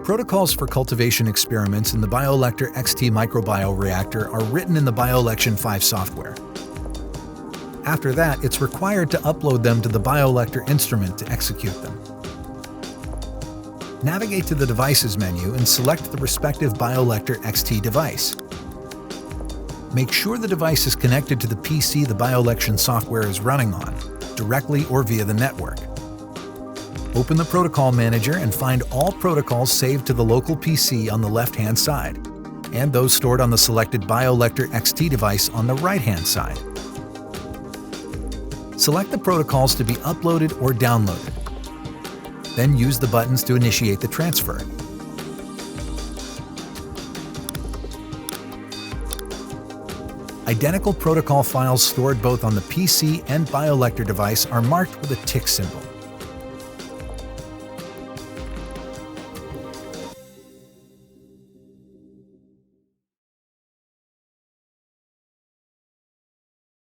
Protocols for cultivation experiments in the BioLector XT microbioreactor are written in the BioLection 5 software. After that, it's required to upload them to the BioLector instrument to execute them. Navigate to the Devices menu and select the respective BioLector XT device. Make sure the device is connected to the PC the BioLection software is running on, directly or via the network. Open the Protocol Manager and find all protocols saved to the local PC on the left-hand side, and those stored on the selected BioLector XT device on the right-hand side. Select the protocols to be uploaded or downloaded. Then use the buttons to initiate the transfer. Identical protocol files stored both on the PC and BioLector device are marked with a tick symbol.